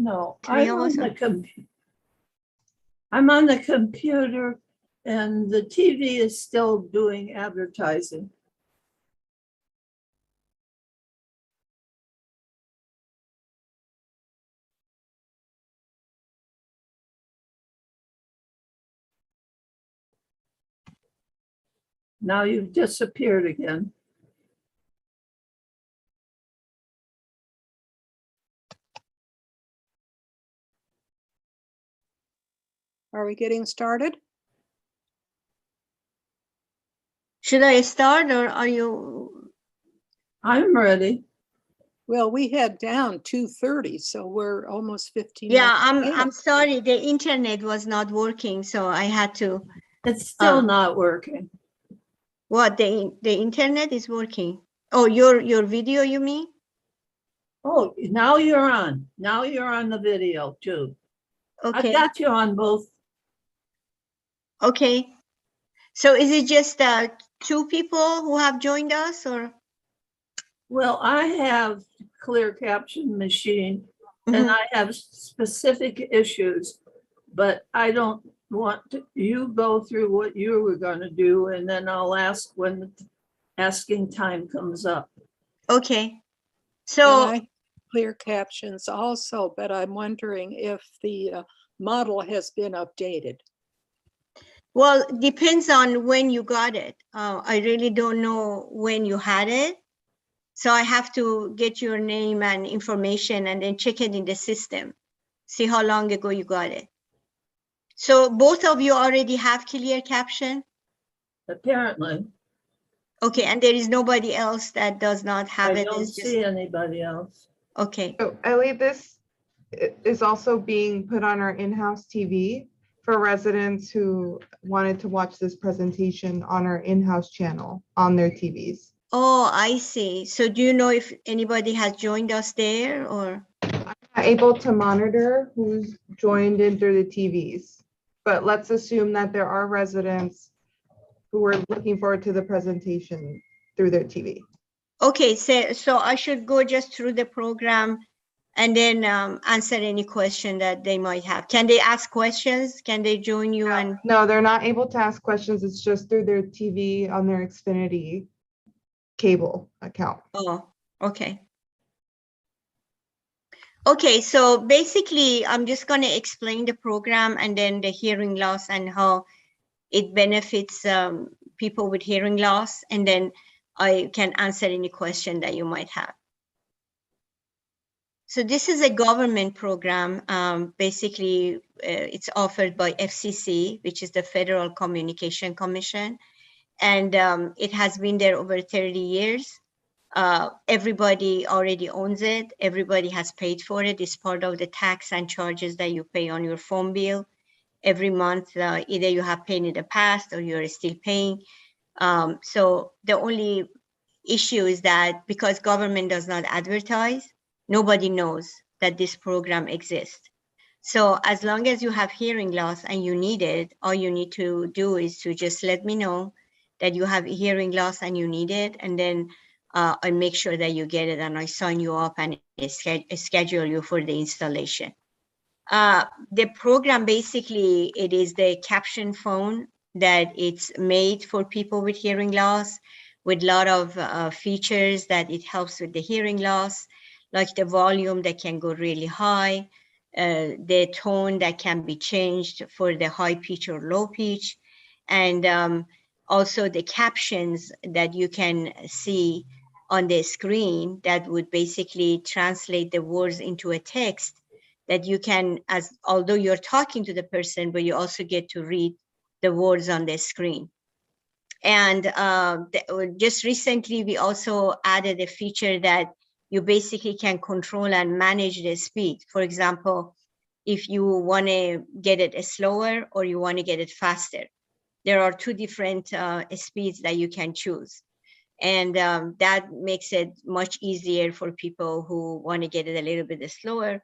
No, Three of us. I'm on the computer and the TV is still doing advertising. Now you've disappeared again. Are we getting started? Should I start or are you? I'm ready. Well, we had down 2:30, so we're almost 15 Yeah, minutes I'm sorry. The internet was not working, so I had to. It's still not working. What, the internet is working? Oh, your video, you mean? Oh, now you're on. Now you're on the video too. Okay. I've got you on both. Okay. So is it just two people who have joined us, or? Well, I have clear caption machine and I have specific issues, but I don't want you go through what you were going to do and then I'll ask when the asking time comes up. Okay. So clear captions also, but I'm wondering if the model has been updated. well, depends on when you got it. I really don't know when you had it. So I have to get your name and information and then check it in the system. See how long ago you got it. So both of you already have clear caption? Apparently. Okay, and there is nobody else that does not have it? I don't see anybody else. Okay. So Ellie, this is also being put on our in-house TV for residents who wanted to watch this presentation on our in-house channel on their TVs. Oh, I see. So do you know if anybody has joined us there or? I'm not able to monitor who's joined in through the TVs, but let's assume that there are residents who are looking forward to the presentation through their TV. Okay, so I should go just through the program and then answer any question that they might have. Can they ask questions? Can they join you? And no, they're not able to ask questions. It's just through their TV on their Xfinity cable account. Oh, okay. Okay, so basically, I'm just going to explain the program and then the hearing loss and how it benefits people with hearing loss, and then I can answer any question that you might have. So this is a government program. Basically, it's offered by FCC, which is the Federal Communication Commission, and it has been there over 30 years. Everybody already owns it. Everybody has paid for it. It's part of the tax and charges that you pay on your phone bill every month. Either you have paid in the past or you're still paying. So the only issue is that because government does not advertise, nobody knows that this program exists. So as long as you have hearing loss and you need it, all you need to do is to just let me know that you have hearing loss and you need it, and then I make sure that you get it and I sign you up and schedule you for the installation. The program, basically, it is the caption phone that it's made for people with hearing loss, with a lot of features that it helps with the hearing loss, like the volume that can go really high, the tone that can be changed for the high pitch or low pitch, and also the captions that you can see on the screen that would basically translate the words into a text that you can, although you're talking to the person, but you also get to read the words on the screen. And just recently, we also added a feature that you basically can control and manage the speed. For example, if you want to get it slower or you want to get it faster, there are two different speeds that you can choose. And that makes it much easier for people who want to get it a little bit slower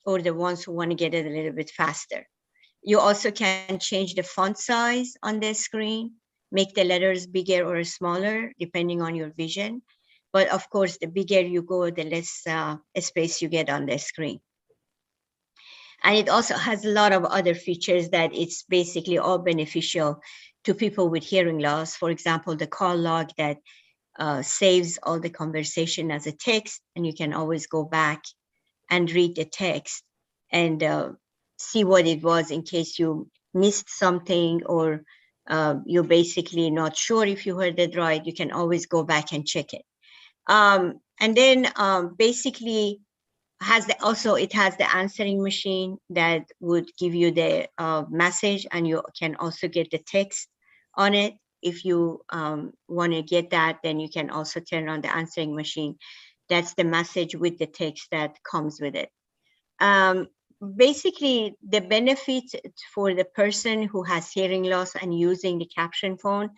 or the ones who want to get it a little bit faster. You also can change the font size on the screen, make the letters bigger or smaller, depending on your vision. But of course, the bigger you go, the less space you get on the screen. And it also has a lot of other features that it's basically all beneficial to people with hearing loss. For example, the call log that saves all the conversation as a text, and you can always go back and read the text and see what it was in case you missed something, or you're basically not sure if you heard it right. You can always go back and check it. And then basically it has the answering machine that would give you the message, and you can also get the text on it. If you want to get that, then you can also turn on the answering machine. That's the message with the text that comes with it. Basically, the benefit for the person who has hearing loss and using the caption phone,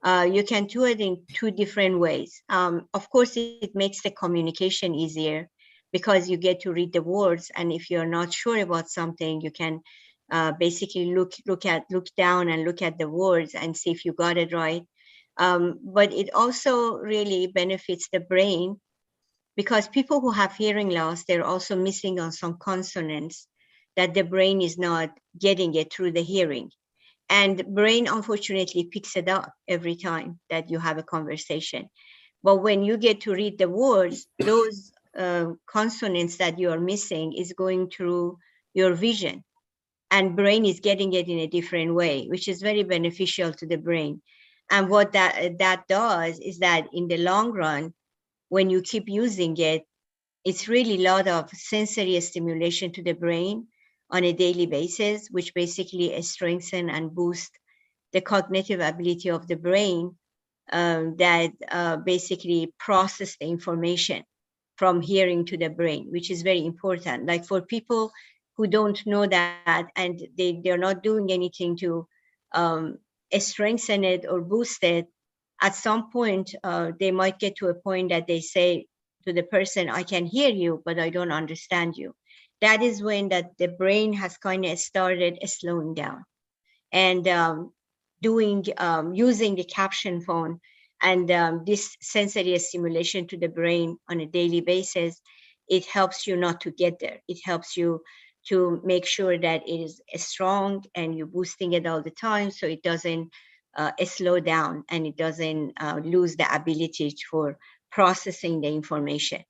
you can do it in two different ways. Of course, it makes the communication easier because you get to read the words, and if you're not sure about something, you can basically look down and look at the words and see if you got it right. But it also really benefits the brain, because people who have hearing loss, they're also missing on some consonants that the brain is not getting it through the hearing. And brain unfortunately picks it up every time that you have a conversation. But when you get to read the words, those consonants that you are missing is going through your vision, and brain is getting it in a different way, which is very beneficial to the brain. And what that does is that in the long run, when you keep using it, it's really a lot of sensory stimulation to the brain on a daily basis, which basically strengthen and boost the cognitive ability of the brain that basically process the information from hearing to the brain, which is very important. Like for people who don't know that, and they're not doing anything to strengthen it or boost it, at some point, they might get to a point that they say to the person, I can hear you, but I don't understand you. That is when that the brain has kind of started slowing down. And using the caption phone and this sensory stimulation to the brain on a daily basis, it helps you not to get there. It helps you to make sure that it is strong and you're boosting it all the time, so it doesn't slow down and it doesn't lose the ability for processing the information.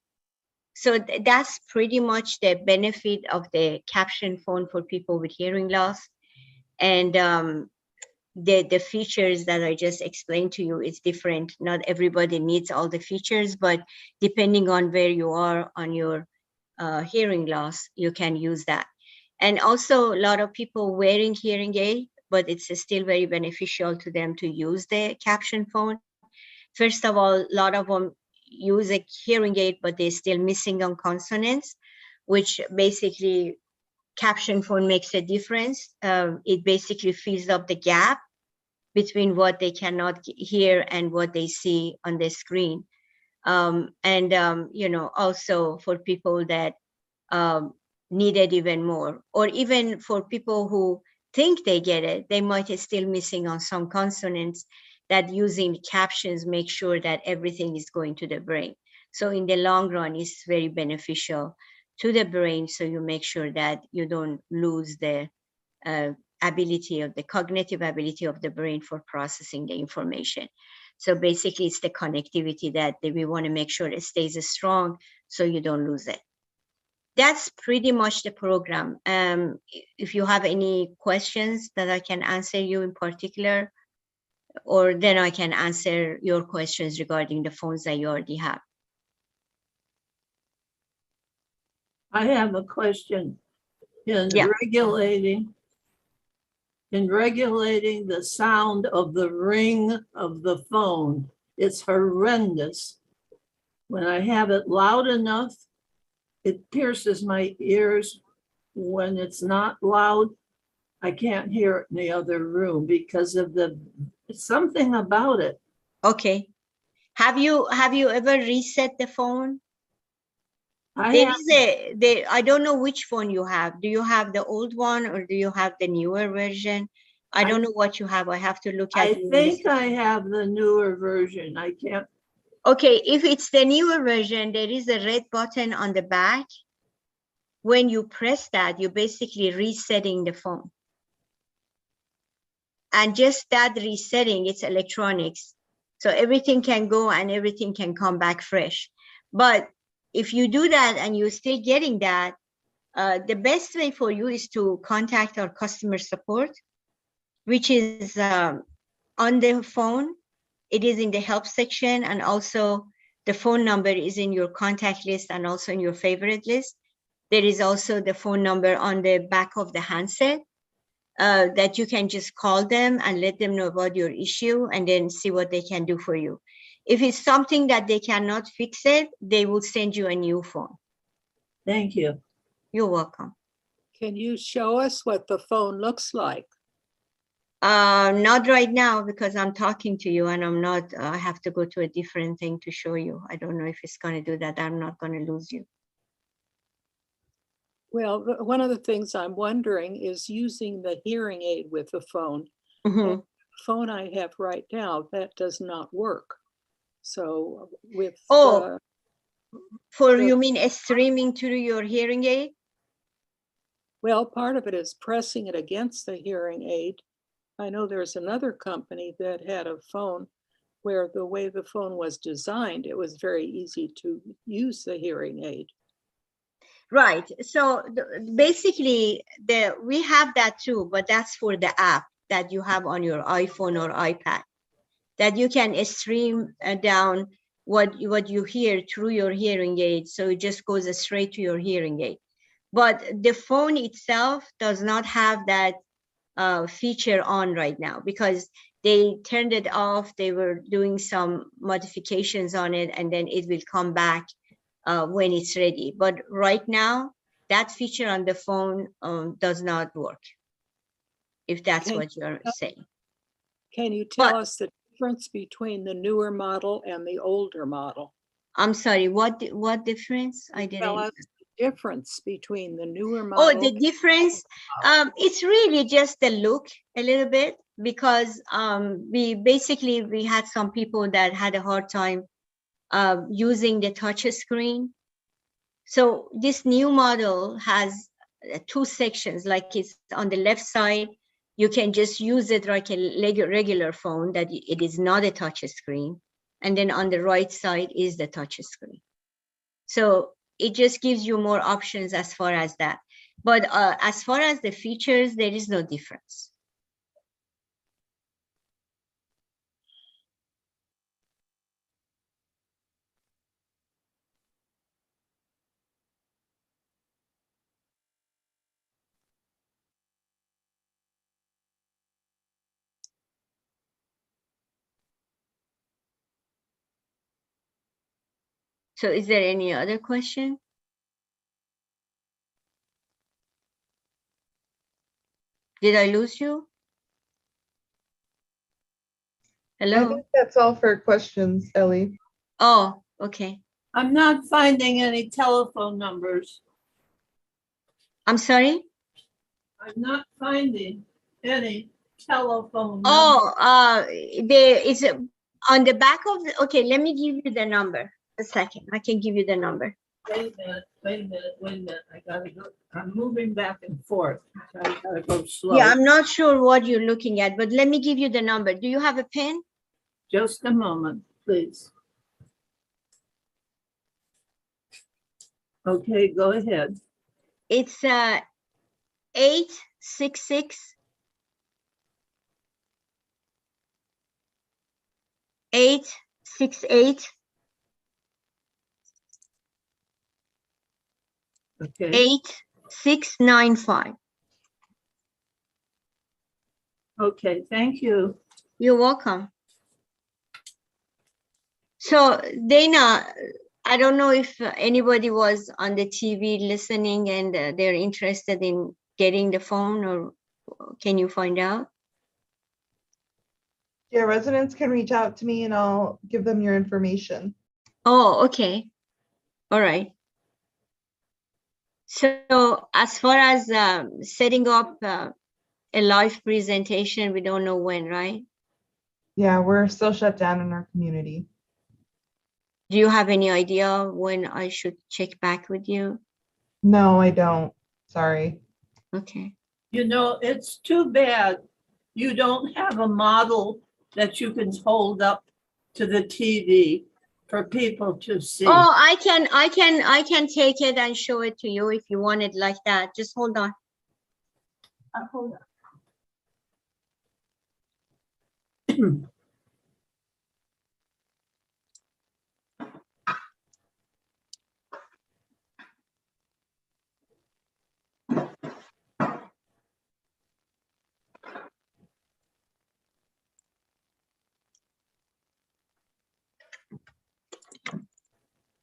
So that's pretty much the benefit of the caption phone for people with hearing loss. And the features that I just explained to you is different. Not everybody needs all the features, but depending on where you are on your hearing loss, you can use that. And also a lot of people wearing hearing aid, but it's still very beneficial to them to use the caption phone. First of all, a lot of them use a hearing aid, but they're still missing on consonants, which basically caption phone makes a difference. It basically fills up the gap between what they cannot hear and what they see on the screen. Also for people that need it even more, or even for people who think they get it, they might still missing on some consonants, that using captions make sure that everything is going to the brain. So in the long run, it's very beneficial to the brain. So you make sure that you don't lose the ability of the cognitive ability of the brain for processing the information. So basically it's the connectivity that we want to make sure it stays strong so you don't lose it. That's pretty much the program. If you have any questions that I can answer you in particular, or then I can answer your questions regarding the phones that you already have. I have a question. In Yeah. regulating the sound of the ring of the phone, it's horrendous. When I have it loud enough, it pierces my ears. When it's not loud, I can't hear it in the other room because of something about it. Okay. Have you ever reset the phone? I don't know which phone you have. Do you have the old one or do you have the newer version? I don't know what you have. I have to look at I think I have the newer version. I can't. Okay, if it's the newer version, there is a red button on the back when you press that, you're basically resetting the phone. And just that resetting, it's electronics. So everything can go and everything can come back fresh. But if you do that and you're still getting that, the best way for you is to contact our customer support, which is on the phone. It is in the help section, and also the phone number is in your contact list and also in your favorite list. There is also the phone number on the back of the handset that you can just call them and let them know about your issue and then see what they can do for you. If it's something that they cannot fix it, they will send you a new phone. Thank you. You're welcome. Can you show us what the phone looks like? Not right now because I'm talking to you and I'm not, I have to go to a different thing to show you. I don't know if it's going to do that. I'm not going to lose you. Well, one of the things I'm wondering is using the hearing aid with the phone. Mhm. The phone I have right now, that does not work. So with Oh. For the- you mean streaming through your hearing aid? well, part of it is pressing it against the hearing aid. I know there's another company that had a phone where the way the phone was designed, it was very easy to use the hearing aid. Right. So basically, we have that too, but that's for the app that you have on your iPhone or iPad, that you can stream down what you hear through your hearing aid. So it just goes straight to your hearing aid. But the phone itself does not have that feature on right now because they turned it off. They were doing some modifications on it, and then it will come back when it's ready. But right now, that feature on the phone does not work, if that's what you're saying. Can you tell us the difference between the newer model and the older model? I'm sorry, what difference? I Tell didn't. us the difference between the newer model. Oh, the difference? It's really just the look a little bit because we had some people that had a hard time using the touch screen. So this new model has two sections, like it's on the left side, you can just use it like a regular phone that it is not a touch screen. And then on the right side is the touch screen. So it just gives you more options as far as that. But as far as the features, there is no difference. So is there any other question? Did I lose you? I Hello? think that's all for questions, Ellie. Oh, okay. I'm not finding any telephone numbers. I'm sorry? I'm not finding any telephone numbers. Oh, there is on the back of the, okay, let me give you the number. A second, I can give you the number. Wait a minute. I gotta go. I'm moving back and forth. So I gotta go slow. Yeah, I'm not sure what you're looking at, but let me give you the number. Do you have a pen? Just a moment, please. Okay, go ahead. It's 866 868 Okay, 8695. okay, thank you. You're welcome. So Dana, I don't know if anybody was on the TV listening and they're interested in getting the phone, or can you find out? Yeah, residents can reach out to me and I'll give them your information. Oh, okay. All right. So as far as setting up a live presentation, we don't know when, right? Yeah, we're still shut down in our community. Do you have any idea when I should check back with you? No, I don't. Sorry. Okay. You know, it's too bad you don't have a model that you can hold up to the TV for people to see. Oh, I can take it and show it to you if you want it like that. Just hold on. Hold on.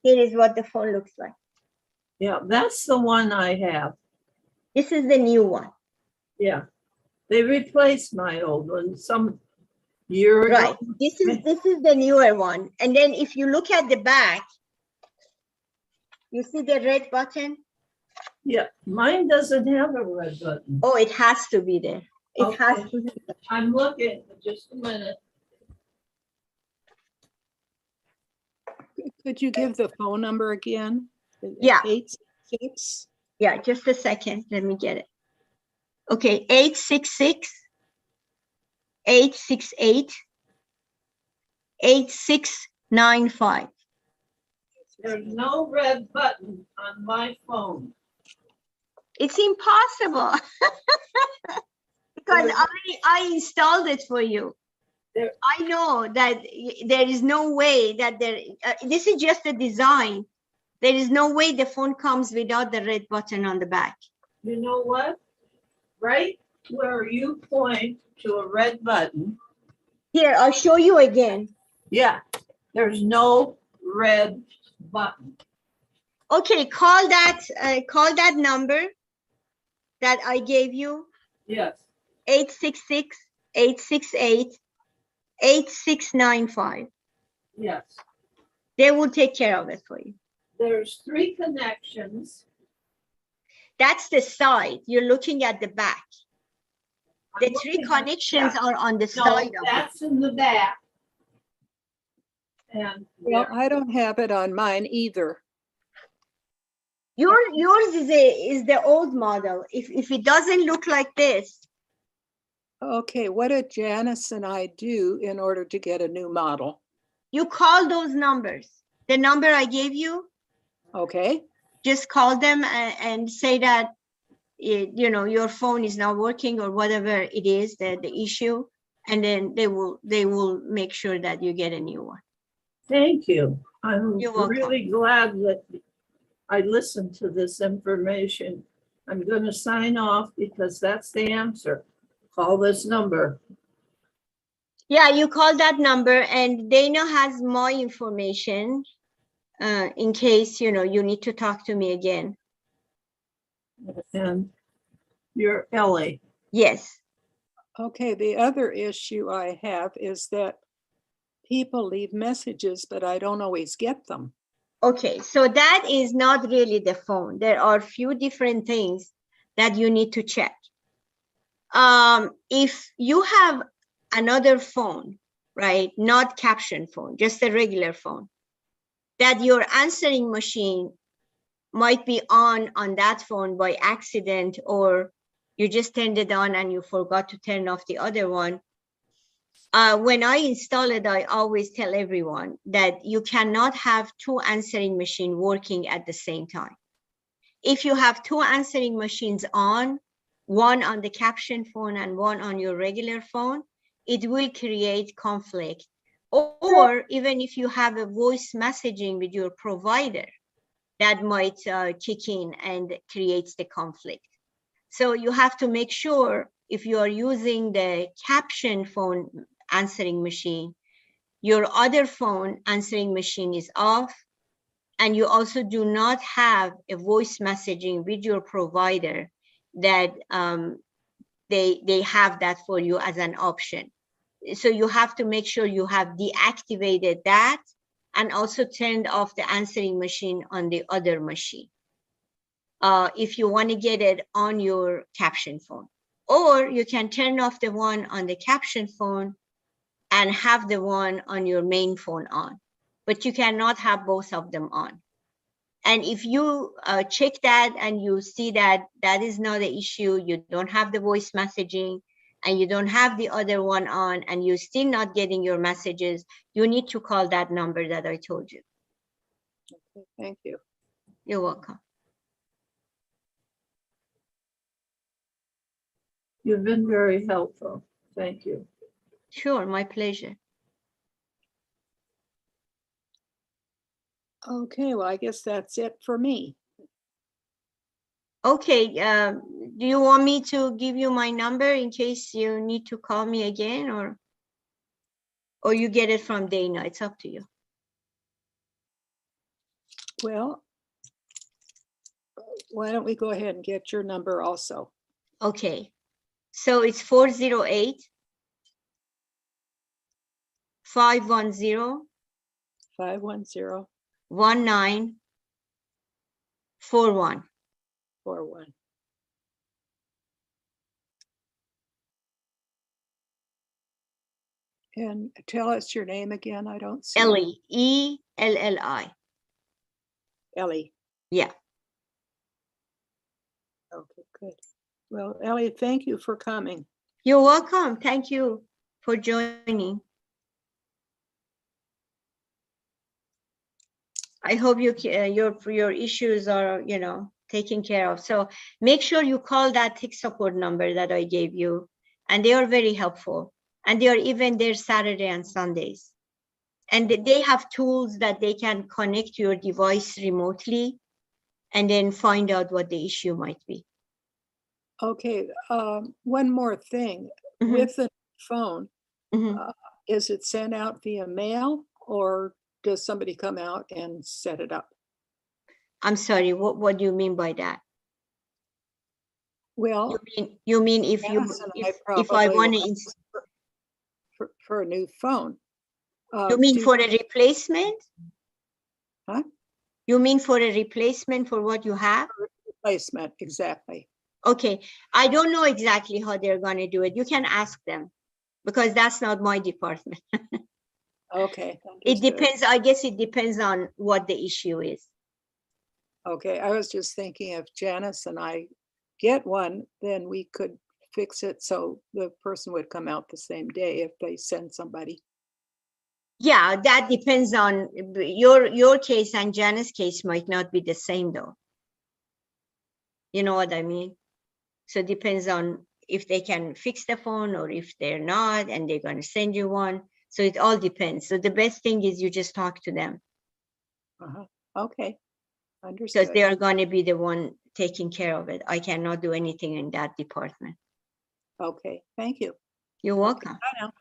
Here is what the phone looks like. Yeah, that's the one I have. This is the new one. Yeah. They replaced my old one some year ago. Right. This is the newer one. And then if you look at the back, you see the red button? Yeah, mine doesn't have a red button. Oh, it has to be there. It has Okay. to be there. I'm looking, just a minute. Could you give the phone number again? Yeah. 866? Yeah, just a second. Let me get it. Okay, 866 868 8695. There's no red button on my phone. It's impossible because I installed it for you. There- I know that there is no way that this is just a design. There is no way the phone comes without the red button on the back. You know what? Right where you point to a red button, Here, I'll show you again. yeah, there's no red button. Okay, call that number that I gave you, Yes, 866 868 8695. yes. They will take care of it for you. There's 3 connections. That's the side. You're looking at the back. The I'm 3 looking at- connections yeah. are on the No, side of it. that's in the back. And Well, I don't have it on mine either. Yours is the old model. If it doesn't look like this, Okay, what did Janice and I do in order to get a new model? you call those numbers. The number I gave you, Okay, just call them and say that your phone is not working or whatever it is, the issue, and then they will make sure that you get a new one. thank you. I'm You're welcome. really glad that I listened to this information. I'm going to sign off because that's the answer. Call this number. Yeah, you call that number, and Dana has my information in case you need to talk to me again. And you're Ellie. Yes. okay, the other issue I have is that people leave messages, but I don't always get them. Okay, so that is not really the phone. There are a few different things that you need to check. If you have another phone, right, not caption phone, just a regular phone, that your answering machine might be on that phone by accident, or you just turned it on and you forgot to turn off the other one. When I install it, I always tell everyone that you cannot have 2 answering machines working at the same time. If you have 2 answering machines on, one on the caption phone and one on your regular phone, it will create conflict. Or even if you have a voice messaging with your provider, that might kick in and creates the conflict. So you have to make sure if you are using the caption phone answering machine, your other phone answering machine is off, and you also do not have a voice messaging with your provider that they have that for you as an option. So you have to make sure you have deactivated that and also turned off the answering machine on the other machine if you want to get it on your caption phone. Or you can turn off the one on the caption phone and have the one on your main phone on, but you cannot have both of them on. And if you check that and you see that that is not an issue, you don't have the voice messaging and you don't have the other one on and you're still not getting your messages, you need to call that number that I told you. Okay, thank you. You're welcome. You've been very helpful. Thank you. Sure, my pleasure. Okay, well, I guess that's it for me. Okay, do you want me to give you my number in case you need to call me again, or you get it from Dana? It's up to you. Well, why don't we go ahead and get your number also? Okay, so it's 408 510 510 1941. 41. And tell us your name again. I don't see it. Ellie, E-L-L-I. Ellie. Yeah. Okay, good. Well, Ellie, thank you for coming. You're welcome. Thank you for joining. I hope your issues are, taken care of. So make sure you call that tech support number that I gave you, and they are very helpful. And they are even there Saturday and Sundays. And they have tools that they can connect your device remotely and then find out what the issue might be. Okay, one more thing. Mhm. With the phone, Mhm. is it sent out via mail or does somebody come out and set it up? I'm sorry, what do you mean by that? Well, You mean if Janice and I I probably want will to, for a new phone. you mean do- for a replacement? Huh? You mean for a replacement for what you have? Replacement, exactly. Okay, I don't know exactly how they're going to do it. You can ask them because that's not my department. Okay. It understood. depends, I guess it depends on what the issue is. Okay, I was just thinking if Janice and I get one, then we could fix it so the person would come out the same day if they send somebody. Yeah, that depends on your case, and Janice's case might not be the same though. You know what I mean? So it depends on if they can fix the phone or if they're not and they're going to send you one. So it all depends. So the best thing is you just talk to them Okay, because understood. they are going to be the one taking care of it. I cannot do anything in that department. Okay, thank you. You're welcome. Bye now.